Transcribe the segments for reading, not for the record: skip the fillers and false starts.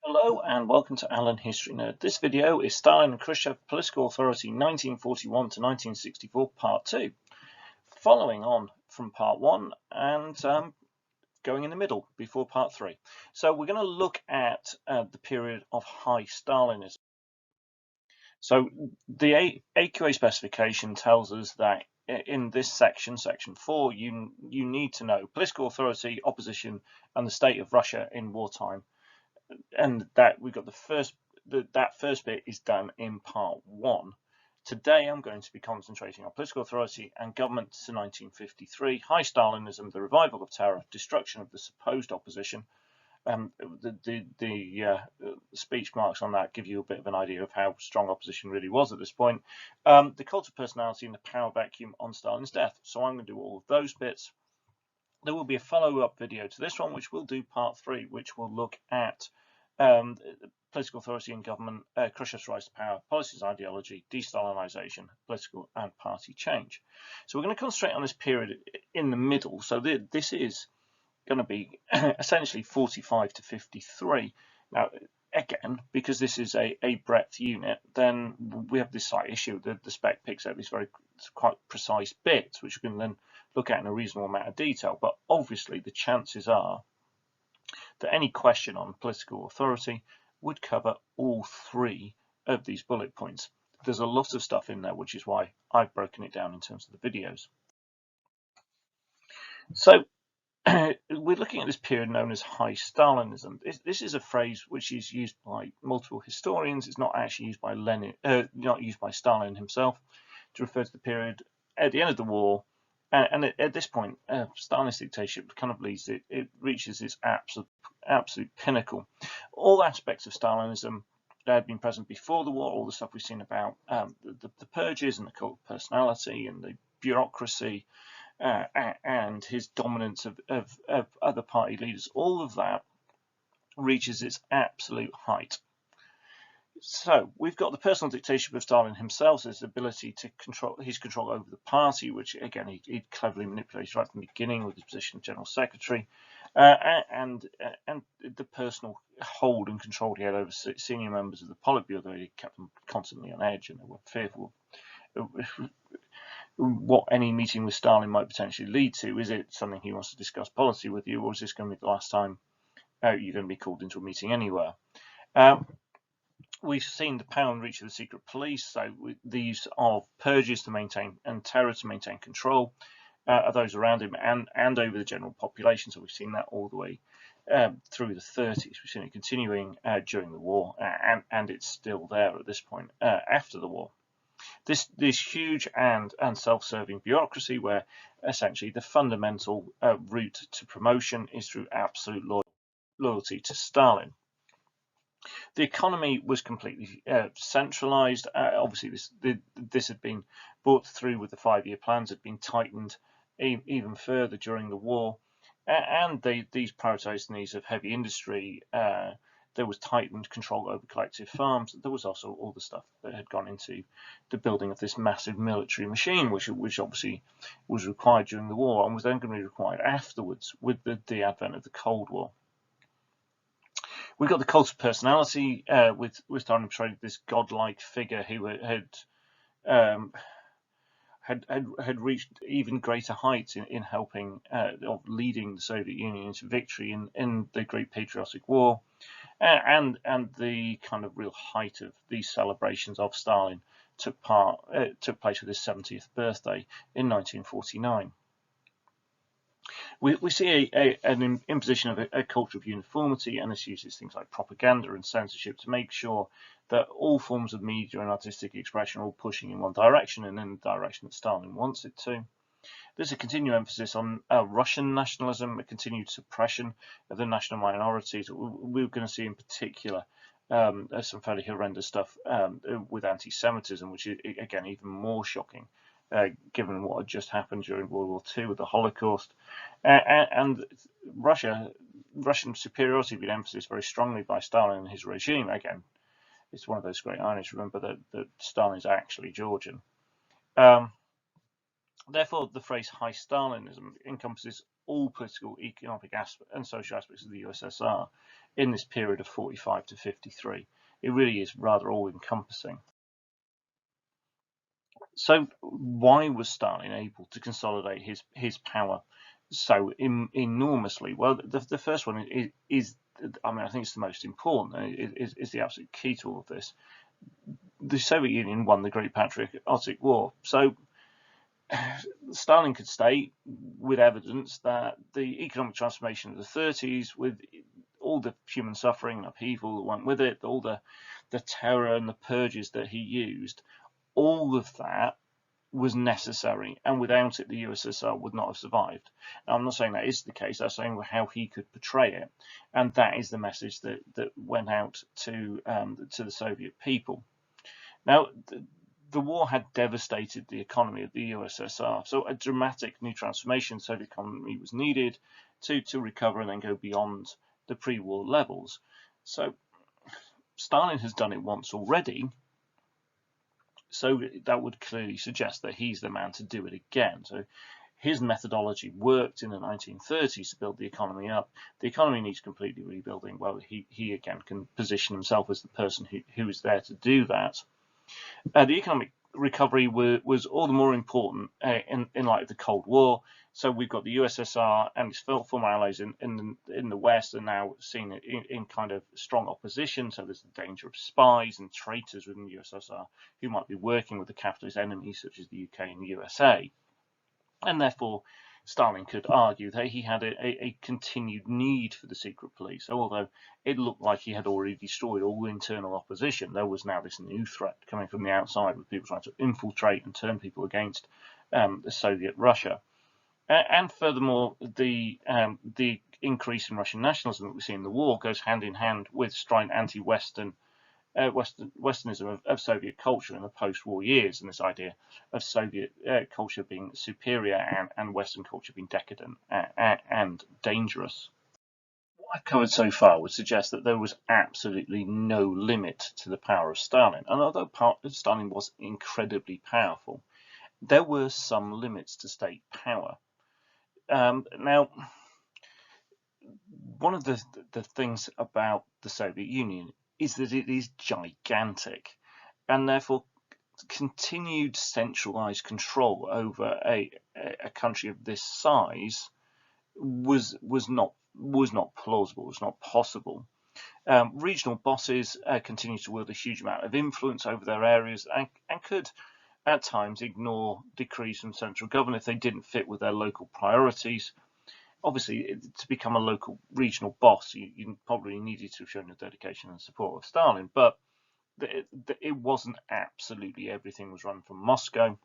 Hello and welcome to Alan History Nerd. This video is Stalin and Khrushchev, Political Authority 1941 to 1964, Part 2. Following on from Part 1 and going in the middle before Part 3. So we're going to look at the period of High Stalinism. So the AQA specification tells us that in this section, Section 4, you need to know political authority, opposition, and the state of Russia in wartime. And that we've got that first bit is done in Part 1. Today I'm going to be concentrating on political authority and government to 1953, High Stalinism, the revival of terror, destruction of the supposed opposition. The speech marks on that give you a bit of an idea of how strong opposition really was at this point. The cult of personality and the power vacuum on Stalin's death. So I'm going to do all of those bits. There will be a follow-up video to this one, which will do Part 3, which will look at political authority and government, Khrushchev's rise to power, policies, ideology, de-Stalinisation, political and party change. So we're going to concentrate on this period in the middle. So this is going to be essentially 45 to 53. Now, again, because this is a breadth unit, then we have this slight issue that the spec picks out these quite precise bits, which we can then look at in a reasonable amount of detail. But obviously, the chances are that any question on political authority would cover all three of these bullet points. There's a lot of stuff in there, which is why I've broken it down in terms of the videos. So we're looking at this period known as High Stalinism. This is a phrase which is used by multiple historians. It's not actually used by not used by Stalin himself, to refer to the period at the end of the war. And at this point, Stalinist dictatorship kind of it reaches its absolute pinnacle. All aspects of Stalinism that had been present before the war, all the stuff we've seen about the purges and the cult of personality and the bureaucracy, and his dominance of other party leaders, all of that reaches its absolute height. So we've got the personal dictatorship of Stalin himself, his ability to control over the party, which again he cleverly manipulated right from the beginning with his position of general secretary, and the personal hold and control he had over senior members of the Politburo. He kept them constantly on edge, and they were fearful what any meeting with Stalin might potentially lead to. Is it something he wants to discuss policy with you, or is this going to be the last time you're going to be called into a meeting anywhere? We've seen the power and reach of the secret police, so the use of purges to maintain and terror to maintain control of those around him and over the general population. So we've seen that all the way through the 30s. We've seen it continuing during the war, and it's still there at this point after the war. This huge and self-serving bureaucracy, where essentially the fundamental route to promotion is through absolute loyalty to Stalin. The economy was completely centralized. Obviously, this had been brought through with the 5-year plans, had been tightened even further during the war, and these prioritized the needs of heavy industry. There was tightened control over collective farms. There was also all the stuff that had gone into the building of this massive military machine, which obviously was required during the war and was then going to be required afterwards with the advent of the Cold War. We've got the cult of personality with Stalin portrayed this godlike figure who had reached even greater heights in helping of leading the Soviet Union into victory in the Great Patriotic War, and the kind of real height of these celebrations of Stalin took place with his 70th birthday in 1949. We see an imposition of a culture of uniformity, and this uses things like propaganda and censorship to make sure that all forms of media and artistic expression are all pushing in one direction and in the direction that Stalin wants it to. There's a continued emphasis on Russian nationalism, a continued suppression of the national minorities. We're going to see in particular some fairly horrendous stuff with anti-Semitism, which is, again, even more shocking. Given what had just happened during World War II with the Holocaust, and Russian superiority being emphasized very strongly by Stalin and his regime. Again, it's one of those great ironies. Remember that Stalin is actually Georgian. Therefore, the phrase High Stalinism encompasses all political, economic and social aspects of the USSR. in this period of 45 to 53. It really is rather all-encompassing. So why was Stalin able to consolidate his power so enormously? Well, the first one is, I mean, I think it's the most important, is the absolute key to all of this. The Soviet Union won the Great Patriotic War. So Stalin could state with evidence that the economic transformation of the 30s, with all the human suffering and upheaval that went with it, all the terror and the purges that he used, all of that was necessary, and without it the USSR would not have survived. Now, I'm not saying that is the case, I'm saying how he could portray it, and that is the message that went out to the Soviet people. Now, the war had devastated the economy of the USSR, so a dramatic new transformation of the Soviet economy was needed to recover and then go beyond the pre-war levels. So Stalin has done it once already, so that would clearly suggest that he's the man to do it again. So his methodology worked in the 1930s to build the economy up. The economy needs completely rebuilding. Well, he again can position himself as the person who is there to do that. The economic recovery was all the more important in light of the Cold War. So we've got the USSR and its former allies in the West are now seen in kind of strong opposition. So there's the danger of spies and traitors within the USSR who might be working with the capitalist enemies such as the UK and the USA. And therefore, Stalin could argue that he had a continued need for the secret police. So although it looked like he had already destroyed all internal opposition, there was now this new threat coming from the outside with people trying to infiltrate and turn people against the Soviet Russia. And furthermore, the increase in Russian nationalism that we see in the war goes hand in hand with strident anti-Western Westernism of Soviet culture in the post-war years, and this idea of Soviet culture being superior and Western culture being decadent and dangerous. What I've covered so far would suggest that there was absolutely no limit to the power of Stalin, and although Stalin was incredibly powerful, there were some limits to state power. Now, one of the things about the Soviet Union is that it is gigantic, and therefore continued centralized control over a country of this size was not plausible, was not possible. Regional bosses continued to wield a huge amount of influence over their areas and could at times ignore decrees from central government if they didn't fit with their local priorities. Obviously, to become a local regional boss, you probably needed to have shown your dedication and support of Stalin, but it wasn't absolutely everything was run from Moscow.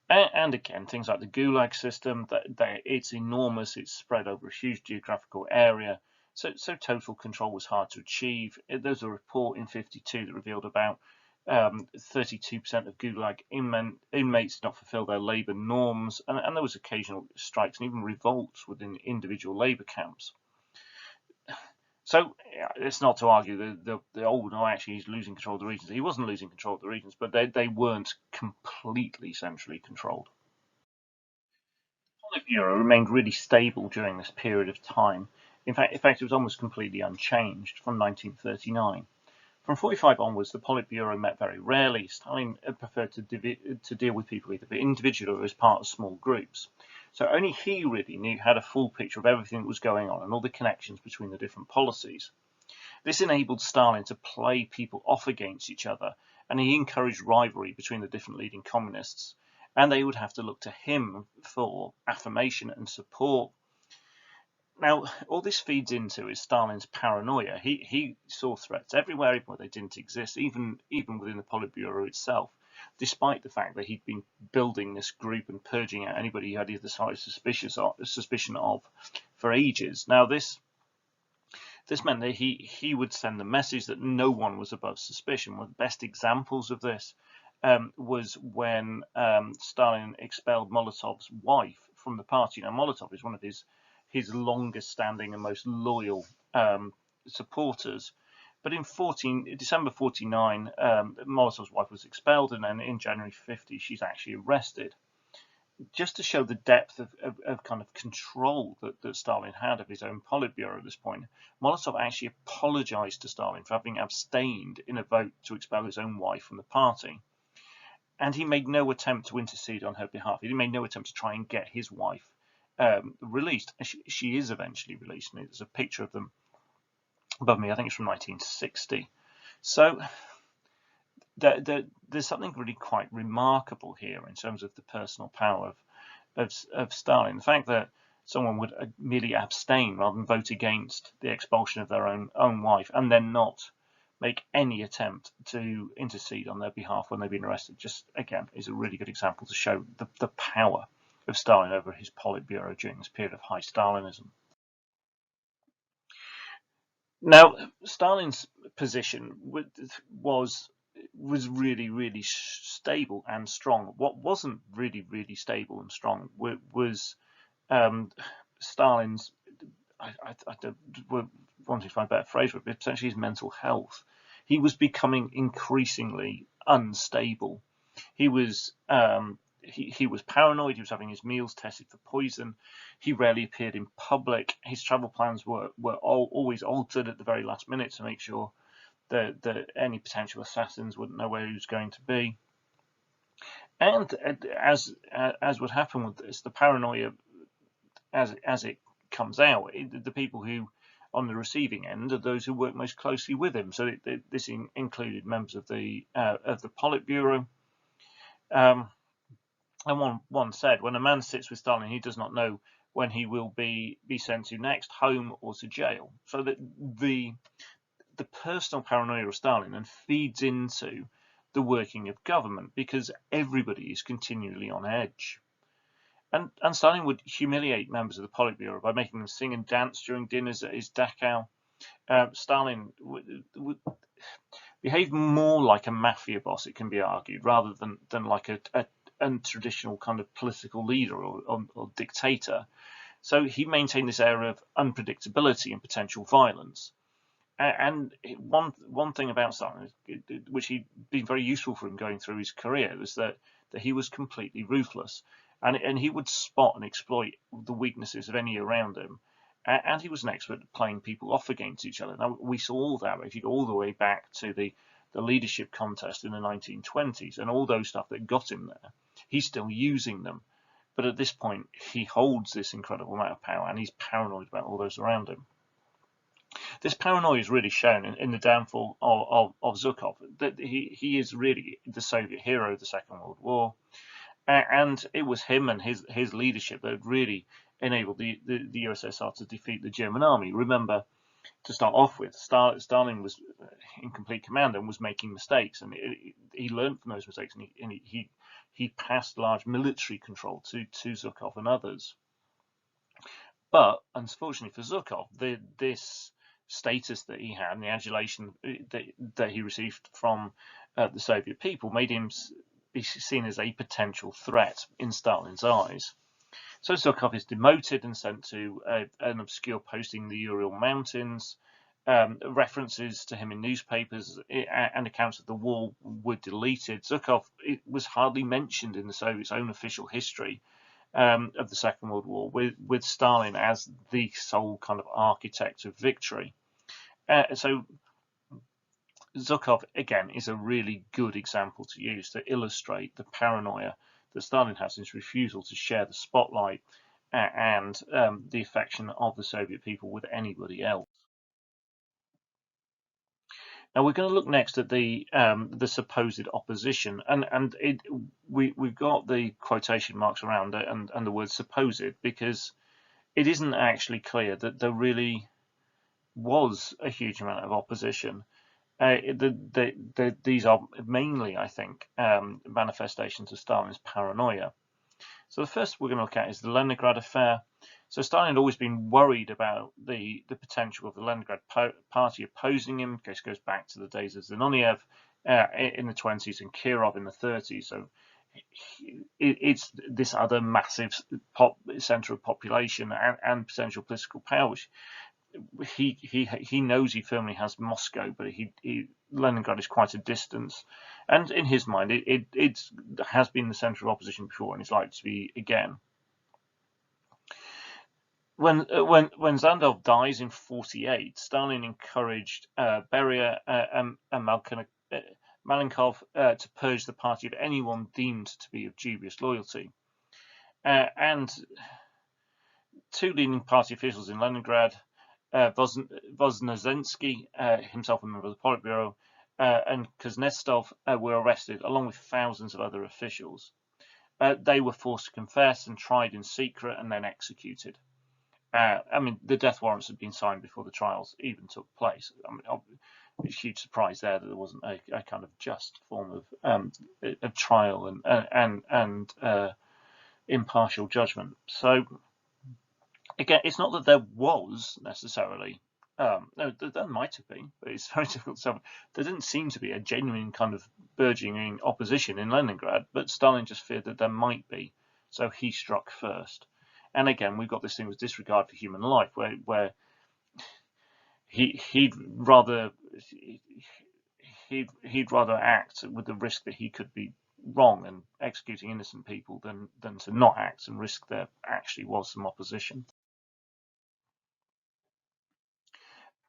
And again, things like the Gulag system, it's enormous, it's spread over a huge geographical area, so total control was hard to achieve. There's a report in '52 that revealed about 32% of Gulag inmates did not fulfill their labour norms, and there was occasional strikes and even revolts within individual labour camps. So it's not to argue that no, actually he's losing control of the regions. He wasn't losing control of the regions, but they weren't completely centrally controlled. The Politburo remained really stable during this period of time. In fact, it was almost completely unchanged from 1939. From 45 onwards, the Politburo met very rarely. Stalin preferred to deal with people either individually or as part of small groups. So only he really had a full picture of everything that was going on and all the connections between the different policies. This enabled Stalin to play people off against each other, and he encouraged rivalry between the different leading communists, and they would have to look to him for affirmation and support. Now, all this feeds into Stalin's paranoia. He saw threats everywhere, even where they didn't exist, even within the Politburo itself, despite the fact that he'd been building this group and purging out anybody he had either slightest suspicion of for ages. Now, this meant that he would send the message that no one was above suspicion. One of the best examples of this was when Stalin expelled Molotov's wife from the party. Now, Molotov is one of his longest standing and most loyal supporters. But in December 49, Molotov's wife was expelled, and then in January 50, she's actually arrested. just to show the depth of kind of control that Stalin had of his own Politburo at this point, Molotov actually apologized to Stalin for having abstained in a vote to expel his own wife from the party. And he made no attempt to intercede on her behalf. He made no attempt to try and get his wife released. She is eventually released, and there's a picture of them above me. I think it's from 1960. So there's something really quite remarkable here in terms of the personal power of Stalin. The fact that someone would merely abstain rather than vote against the expulsion of their own wife, and then not make any attempt to intercede on their behalf when they've been arrested, just again is a really good example to show the power of Stalin over his Politburo during this period of high Stalinism. Now, Stalin's position was really, really stable and strong. What wasn't really, really stable and strong was Stalin's, I wanted to find a better phrase for it, but essentially his mental health. He was becoming increasingly unstable. He was he was paranoid. He was having his meals tested for poison. He rarely appeared in public. His travel plans were always altered at the very last minute to make sure that any potential assassins wouldn't know where he was going to be. And as would happen with this, the paranoia, as it comes out, the people who on the receiving end are those who work most closely with him. So this included members of the Politburo. And one said, when a man sits with Stalin, he does not know when he will be sent to next, home or to jail. So that the personal paranoia of Stalin and feeds into the working of government, because everybody is continually on edge. And Stalin would humiliate members of the Politburo by making them sing and dance during dinners at his Dachau. Stalin would behave more like a mafia boss, it can be argued, rather than like a traditional kind of political leader or dictator. So he maintained this air of unpredictability and potential violence. And one thing about Stalin, which he'd been very useful for him going through his career, was that he was completely ruthless, and he would spot and exploit the weaknesses of any around him. And he was an expert at playing people off against each other. Now, we saw all that if you go all the way back to the leadership contest in the 1920s and all those stuff that got him there. He's still using them. But at this point, he holds this incredible amount of power, and he's paranoid about all those around him. This paranoia is really shown in the downfall of Zhukov. That he is really the Soviet hero of the Second World War. And it was him and his leadership that really enabled the USSR to defeat the German army. Remember, to start off with, Stalin was in complete command and was making mistakes, and he learned from those mistakes, and he passed large military control to Zhukov and others. But unfortunately for Zhukov, this status that he had and the adulation that he received from the Soviet people made him be seen as a potential threat in Stalin's eyes. So Zhukov is demoted and sent to an obscure posting in the Ural Mountains. References to him in newspapers and accounts of the war were deleted. Zhukov was hardly mentioned in the Soviets' own official history of the Second World War, with Stalin as the sole kind of architect of victory. So Zhukov, again, is a really good example to use to illustrate the paranoia that Stalin has in his refusal to share the spotlight and the affection of the Soviet people with anybody else. Now we're going to look next at the supposed opposition, and we've got the quotation marks around it and the word supposed, because it isn't actually clear that there really was a huge amount of opposition. These are mainly, I think, manifestations of Stalin's paranoia. So the first we're going to look at is the Leningrad affair. So Stalin had always been worried about the potential of the Leningrad party opposing him. This goes back to the days of Zinoviev in the 20s and Kirov in the 30s. So it's this other massive center of population and potential political power, which he knows he firmly has Moscow, but Leningrad is quite a distance, and in his mind, it has been the centre of opposition before, and it's likely to be again. When Zandov dies in 1948, Stalin encouraged Beria and Malenkov to purge the party of anyone deemed to be of dubious loyalty, and two leading party officials in Leningrad, Voznesensky, himself a member of the Politburo, and Kuznetsov were arrested, along with thousands of other officials. They were forced to confess and tried in secret and then executed. I mean, the death warrants had been signed before the trials even took place. I mean, it's a huge surprise there that there wasn't a kind of just form of trial and impartial judgment. So again, it's not that there was necessarily. No, there might have been, but it's very difficult to say. There didn't seem to be a genuine kind of burgeoning opposition in Leningrad, but Stalin just feared that there might be, so he struck first. And again, we've got this thing with disregard for human life, where he'd rather act with the risk that he could be wrong and executing innocent people than to not act and risk there actually was some opposition.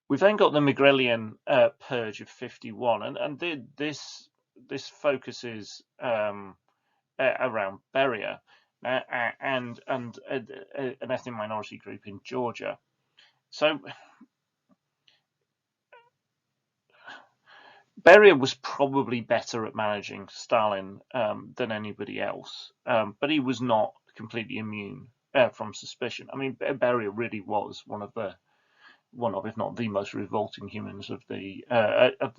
We've then got the Megrelian purge of 1951, and this focuses around Beria and an ethnic minority group in Georgia. So Beria was probably better at managing Stalin than anybody else, but he was not completely immune from suspicion. I mean, Beria really was one of, if not the most revolting humans of the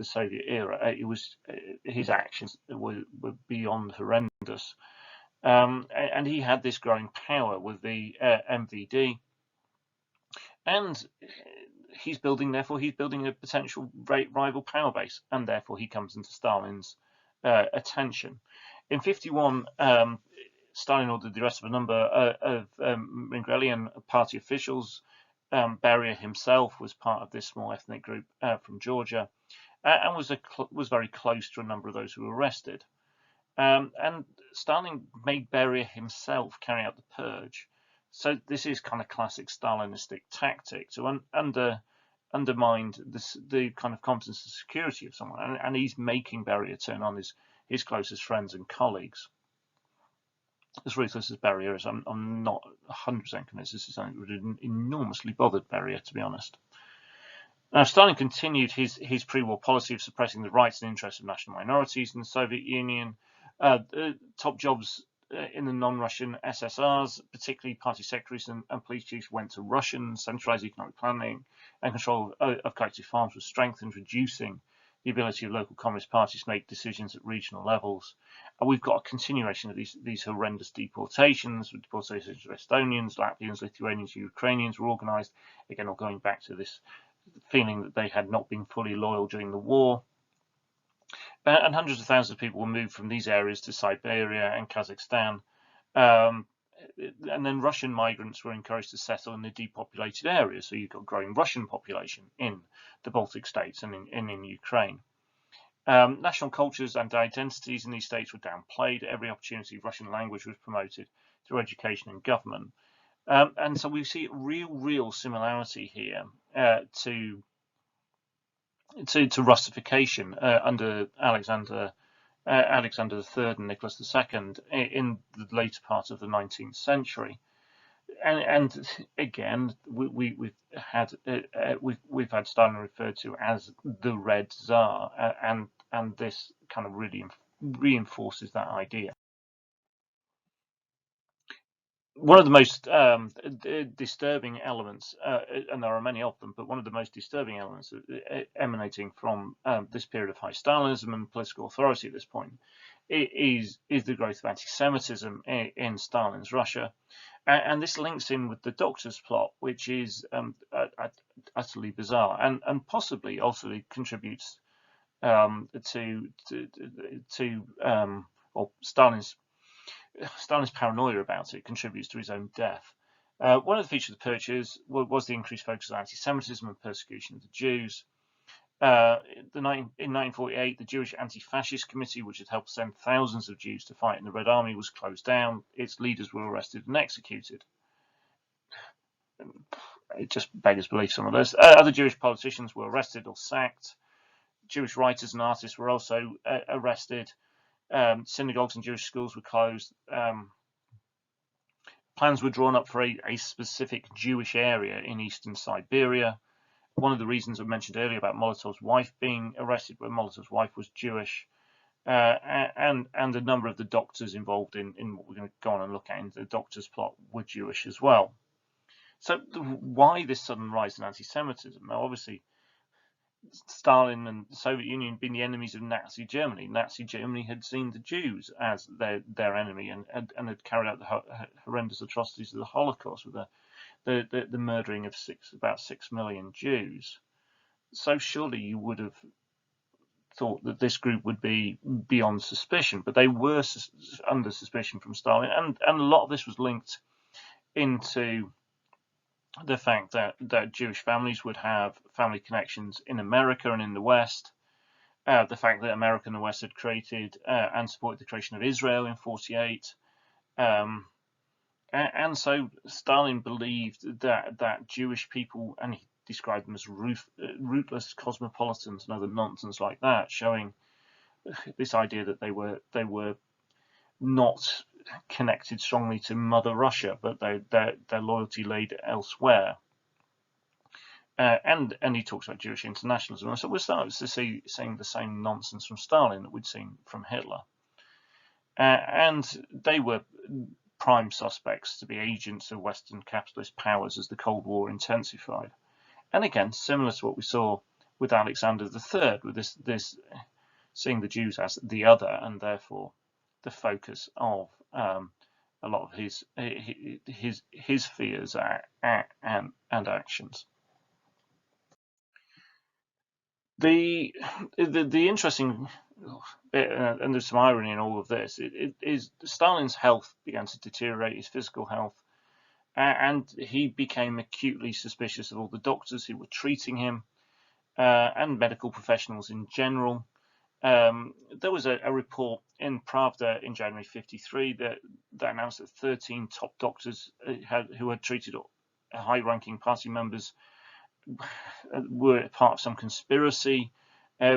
Soviet era. It was his actions were beyond horrendous, and he had this growing power with the MVD, and he's building a potential rival power base, and therefore he comes into Stalin's attention. In 1951, Stalin ordered the arrest of a number of Megrelian party officials. Beria himself was part of this small ethnic group from Georgia, and was very close to a number of those who were arrested. And Stalin made Beria himself carry out the purge. So this is kind of classic Stalinistic tactic to undermine the kind of competence and security of someone, and he's making Beria turn on his closest friends and colleagues. As ruthless as Beria is, I'm not 100% convinced this is something that would have enormously bothered Beria, to be honest. Now, Stalin continued his pre-war policy of suppressing the rights and interests of national minorities in the Soviet Union. Top jobs in the non-Russian SSRs, particularly party secretaries and police chiefs, went to Russian. Centralized economic planning and control of collective farms was strengthened, reducing the ability of local communist parties to make decisions at regional levels. And we've got a continuation of these horrendous deportations. Deportations of Estonians, Latvians, Lithuanians, Ukrainians were organised, again, all going back to this feeling that they had not been fully loyal during the war. And hundreds of thousands of people were moved from these areas to Siberia and Kazakhstan. And then Russian migrants were encouraged to settle in the depopulated areas. So you've got growing Russian population in the Baltic states and in Ukraine. National cultures and identities in these states were downplayed. Every opportunity Russian language was promoted through education and government. And so we see real similarity here to Russification under Alexander III and Nicholas II in the later part of the 19th century. And again, we've had Stalin referred to as the Red Tsar, and this kind of really reinforces that idea. One of the most disturbing elements, and there are many of them, but one of the most disturbing elements emanating from this period of High Stalinism and political authority at this point is the growth of anti-Semitism in Stalin's Russia. And this links in with the Doctor's plot, which is utterly bizarre and possibly also contributes to Stalin's paranoia about it contributes to his own death. One of the features of the purges was the increased focus on anti-Semitism and persecution of the Jews. In 1948, the Jewish Anti-Fascist Committee, which had helped send thousands of Jews to fight in the Red Army, was closed down. Its leaders were arrested and executed. It just beggars belief, some of this. Other Jewish politicians were arrested or sacked. Jewish writers and artists were also arrested. Synagogues and Jewish schools were closed. Plans were drawn up for a specific Jewish area in eastern Siberia. One of the reasons I mentioned earlier about Molotov's wife being arrested, where Molotov's wife was Jewish, and a number of the doctors involved in what we're going to go on and look at in the doctors' plot were Jewish as well. So why this sudden rise in anti-Semitism? Now, obviously, Stalin and the Soviet Union had been the enemies of Nazi Germany. Nazi Germany had seen the Jews as their enemy and had carried out the horrendous atrocities of the Holocaust with the murdering of about 6 million Jews. So surely you would have thought that this group would be beyond suspicion, but they were under suspicion from Stalin, and a lot of this was linked into the fact that Jewish families would have family connections in America and in the West, the fact that America and the West had created and supported the creation of Israel in '48, and so Stalin believed that Jewish people, and he described them as rootless cosmopolitans and other nonsense like that, showing this idea that they were not connected strongly to Mother Russia, but their loyalty laid elsewhere. And he talks about Jewish internationalism. And so we're starting to see seeing the same nonsense from Stalin that we'd seen from Hitler. And they were prime suspects to be agents of Western capitalist powers as the Cold War intensified. And again, similar to what we saw with Alexander III, with this seeing the Jews as the other, and therefore the focus of a lot of his fears and actions. The interesting bit, and there's some irony in all of this, is Stalin's health began to deteriorate, his physical health, and he became acutely suspicious of all the doctors who were treating him and medical professionals in general. There was a report in Pravda in January '53 that announced that 13 top doctors who had treated high-ranking party members were part of some conspiracy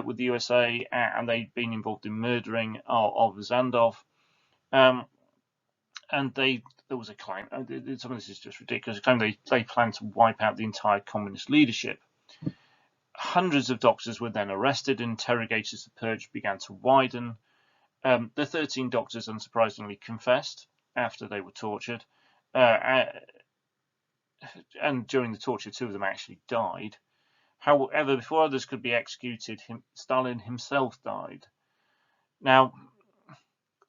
with the USA, and they'd been involved in murdering of Zandov. And there was a claim, some of this is just ridiculous, a claim they planned to wipe out the entire communist leadership. Hundreds of doctors were then arrested, interrogated as the purge began to widen. The 13 doctors, unsurprisingly, confessed after they were tortured. And during the torture, 2 of them actually died. However, before others could be executed, Stalin himself died. Now,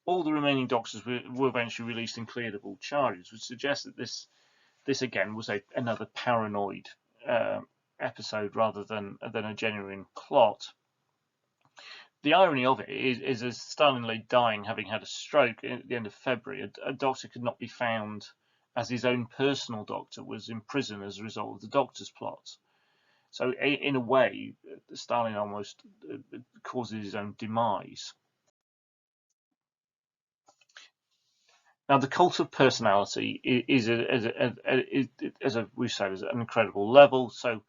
all the remaining doctors were eventually released and cleared of all charges, which suggests that this again was another paranoid episode rather than a genuine plot. The irony of it is as Stalin lay dying, having had a stroke at the end of February, a doctor could not be found, as his own personal doctor was in prison as a result of the doctor's plot. So in a way, Stalin almost causes his own demise. Now, the cult of personality is as we've said, is at an incredible level. So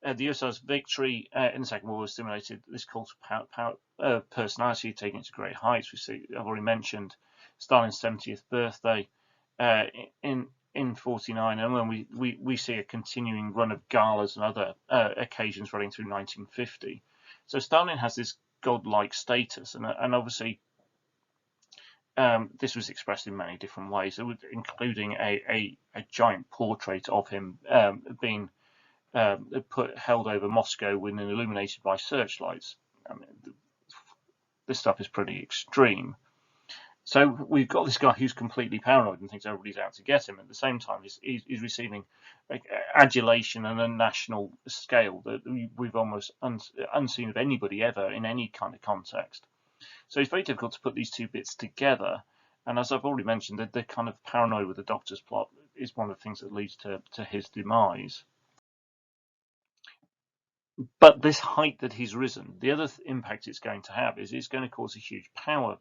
the USSR's victory in the Second World War stimulated this cult of personality, taking it to great heights. I've already mentioned Stalin's 70th birthday in '49, and when we see a continuing run of galas and other occasions running through 1950. So Stalin has this godlike status, and obviously this was expressed in many different ways, including a giant portrait of him being held over Moscow and illuminated by searchlights. I mean, this stuff is pretty extreme. So we've got this guy who's completely paranoid and thinks everybody's out to get him. At the same time, he's receiving adulation on a national scale that we've almost unseen of anybody ever in any kind of context. So it's very difficult to put these two bits together. And as I've already mentioned, the kind of paranoia with the doctor's plot is one of the things that leads to his demise. But this height that he's risen, the other impact it's going to have is it's going to cause a huge power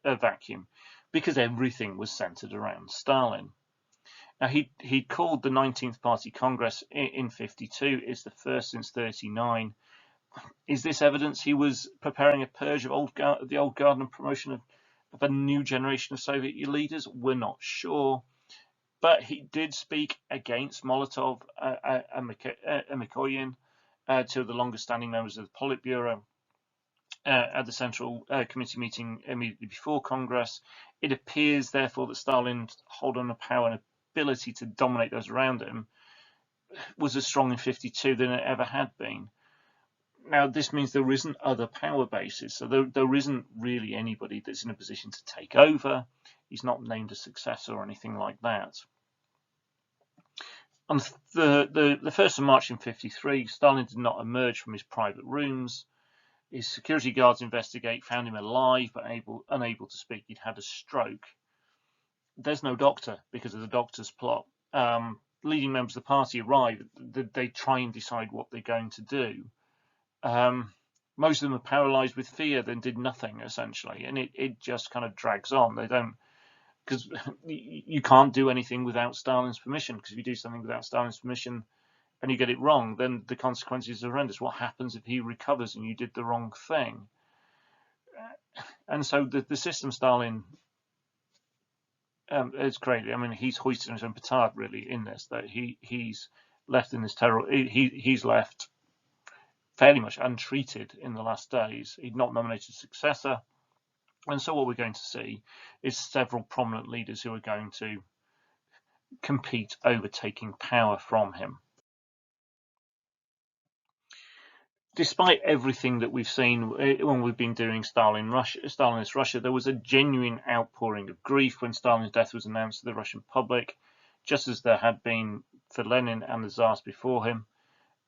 vacuum, because everything was centered around Stalin. Now, he called the 19th Party Congress in 52. It's the first since 39. Is this evidence he was preparing a purge of the old guard and promotion of a new generation of Soviet leaders? We're not sure. But he did speak against Molotov and Mikoyan, two of the longest-standing members of the Politburo, at the Central Committee meeting immediately before Congress. It appears, therefore, that Stalin's hold on the power and ability to dominate those around him was as strong in 52 than it ever had been. Now, this means there isn't other power bases, so there isn't really anybody that's in a position to take over. He's not named a successor or anything like that. On the 1st of March in 53, Stalin did not emerge from his private rooms. His security guards found him alive but unable to speak. He'd had a stroke. There's no doctor because of the doctor's plot. Leading members of the party arrive. They try and decide what they're going to do. Most of them are paralyzed with fear, then did nothing, essentially. And it just kind of drags on. They don't, because you can't do anything without Stalin's permission, because if you do something without Stalin's permission and you get it wrong, then the consequences are horrendous. What happens if he recovers and you did the wrong thing? And so the system Stalin has created, I mean, he's hoisted his own petard, really, in this, that he's left in this terror. He's left fairly much untreated in the last days. He'd not nominated a successor. And so what we're going to see is several prominent leaders who are going to compete over taking power from him. Despite everything that we've seen when we've been doing Stalinist Russia, there was a genuine outpouring of grief when Stalin's death was announced to the Russian public, just as there had been for Lenin and the Tsars before him.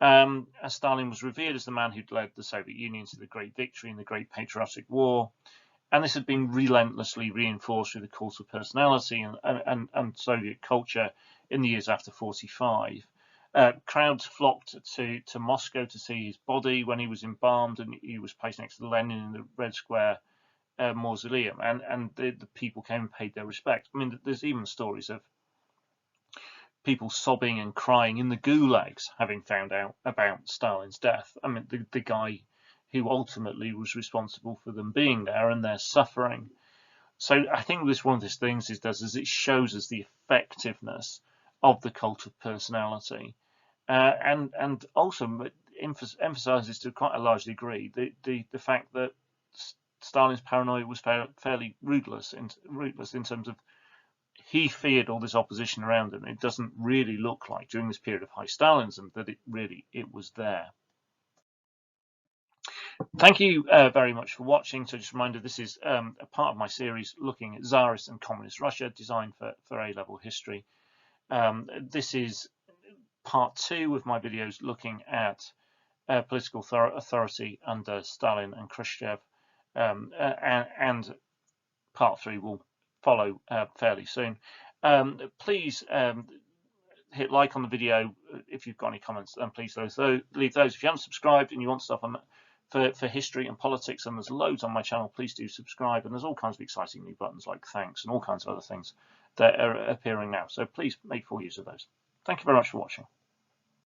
As Stalin was revered as the man who'd led the Soviet Union to the great victory in the Great Patriotic War, and this had been relentlessly reinforced through the cult of personality and Soviet culture in the years after 45. Crowds flocked to Moscow to see his body when he was embalmed, and he was placed next to Lenin in the Red Square mausoleum, and the people came and paid their respects. I mean, there's even stories of people sobbing and crying in the gulags, having found out about Stalin's death. I mean, the guy who ultimately was responsible for them being there and their suffering. So I think one of these things it does is it shows us the effectiveness of the cult of personality, and also emphasizes to quite a large degree the fact that Stalin's paranoia was fairly ruthless in terms of he feared all this opposition around him. It doesn't really look like during this period of High Stalinism that it was there. Thank you very much for watching. So just a reminder, this is a part of my series looking at Tsarist and Communist Russia, designed for A-level history. This is part 2 of my videos looking at political authority under Stalin and Khrushchev, and part 3 will follow fairly soon. Please hit like on the video if you've got any comments, and please leave those. If you haven't subscribed and you want stuff on for history and politics, and there's loads on my channel, please do subscribe. And there's all kinds of exciting new buttons like thanks and all kinds of other things that are appearing now, so please make full use of those. Thank you very much for watching.